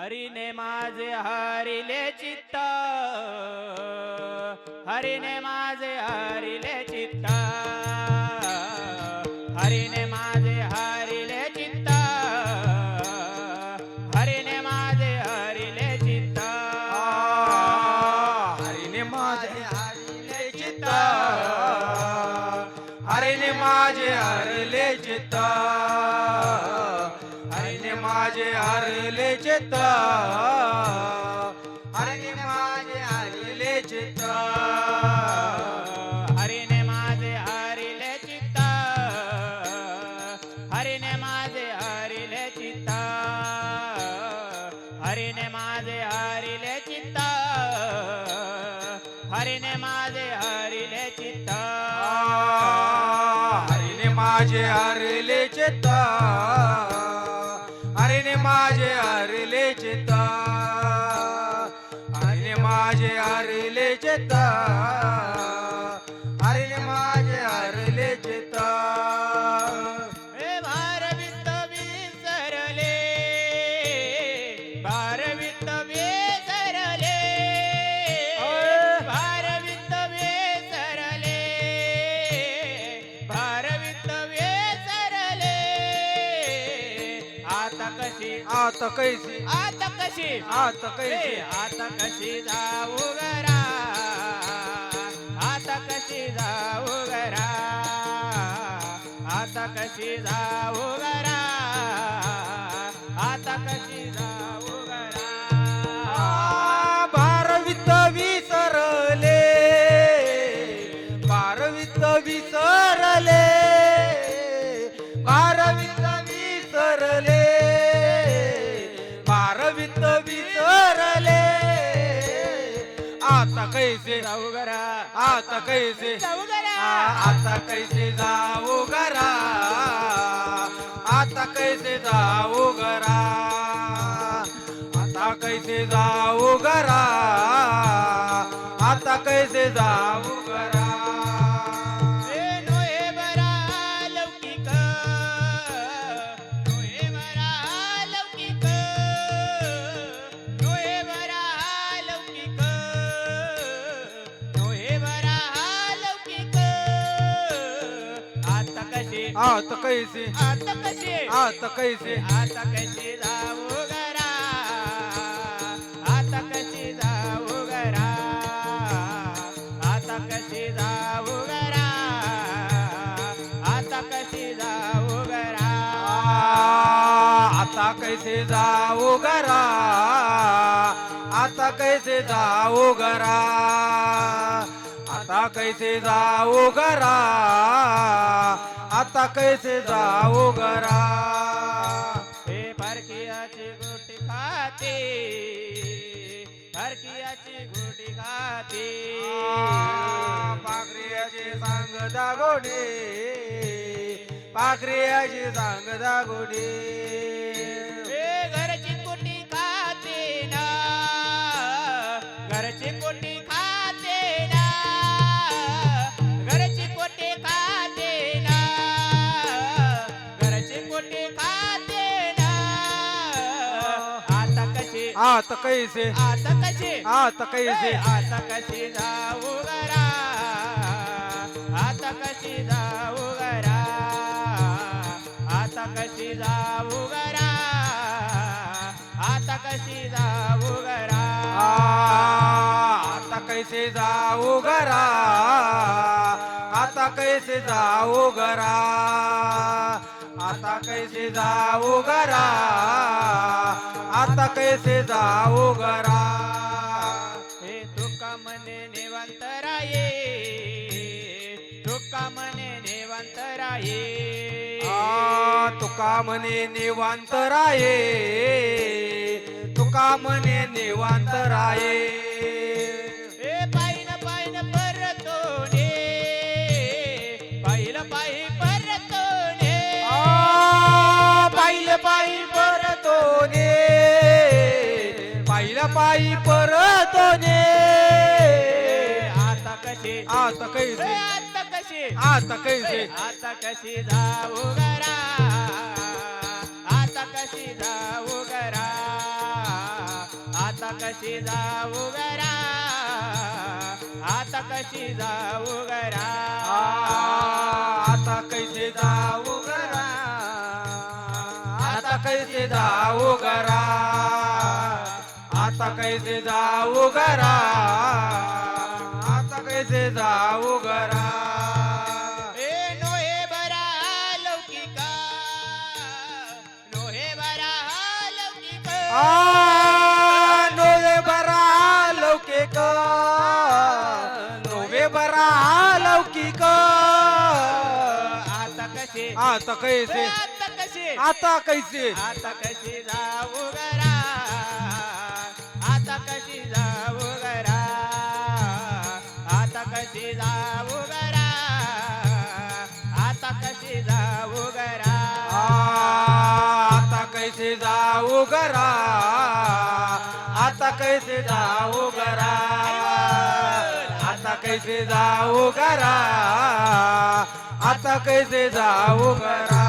हरीने माझे हरिले चित्त, हरीने माझे हरिले चित्त, हरीने माझे हरिले चित्त, हरीने माझे हरिले चित्त, हरीने माझे हरिले चित्त, हरीने माझे हरिले चित्त, हरीने माझे हरिले चित्त, हरीने माझे हरिले चित्त, हरीने माझे हरिले चित्त, हरीने माझे हरिले चित्त, हरीने माझे हरिले चित्त, हरीने माझे हरिले चित्त, हरीने माझे हरिले चित्त, हरीने माझे हरिले चित्त, हरीने माझे हरिले चित्त, हरीने माझे हरिले चित्त. हे भारवित विसरले, भारवित विसरले, भारवित विसरले, भारवित विसरले. आता कशी, आता कैसी, आता कशी, आता कैसी, आता कशी जाऊ घरा, आता कशी जाऊ घरा, आता कशी जाऊ घरा, आता कशी जाऊ घरा. भारवित विसरले, भारवित विसरले, भारवित विसरले, भारवित विसरले. आता कैसे, जाऊ घरा, आता कैसे, जाऊ घरा, आता कैसे जाऊ घरा, आता कैसे जाऊ घरा, आता कैसे जाऊ घरा, आता कैसे जाऊ घरा. हे नोहे बरा लौकिक, नोहे बरा लौकिक, नोहे बरा लौकिक, नोहे बरा लौकिक. आता कशी, आता कैसे, आता कशी, आता कैसे, आता कशी जाऊ घरा, आता कशी जाऊ घरा, आता कशी जाऊ घरा, आता कशी जाऊ घरा. आता कैसे जाऊ घरा, आता कैसे जाऊ घरा, आता कैसे जाऊ घरा, आता कैसे जाऊ घरा. हे परकीयाची गोटी खाते, परकीयाची गोटी खाते, पाखरियाची सांग दागोडे, पाखरियाची सांग दागोडे. हे घरची कोटी खाते ना, घरची कोटी खाते ना, घरची कोटी खाते ना, घरची कोटी खाते ना. आता कशी, आता कैसे, आता कशी, आता कैसे, आता कशी जाऊ घरा, आता कशी जाऊ घरा, आता कशी जाऊ घरा, आता कशी जाऊ घरा. आता कैसे जाऊ घरा, आता कैसे जाऊ घरा, आता कैसे जाऊ घरा, आता कैसे जाऊ घरा. हे तुका मने निवांत राये, तुका मने निवांत राये, तुका म्हणे निवांत राये, तुका म्हणे निवांत राये. हे पायीन पायीन परतोने, पायील पायी परतोने, पाहिलं पायी परतोने, पाहिलं पायी परतोने. आता कशी, आता कैसे, आता कशी, आता कैसे, आता कशी जाऊ घरा, आता कशी जाऊ घरा, कशी जाऊ गरा आता कशी जाऊ गरा आता कैसे जाऊ घरा आता कैसे जाऊ घरा आता कैसे जाऊ घरा आता कैसे जाऊ घरा ए नोहे बरा लौकिका नोहे बरा लौकिका नोवे बरा लौकिक नोवे बरा लौकिक आता कशी आता कैसे आता कशी आता कैसे आता कशी जाऊ गरा आता कशी जाऊ गरा आता कशी जाऊ गरा आता कशी जाऊ गरा आता कैसे जाऊ घरा आता कैसे जाऊ घरा आता कैसे जाऊ घरा आता कैसे जाऊ घरा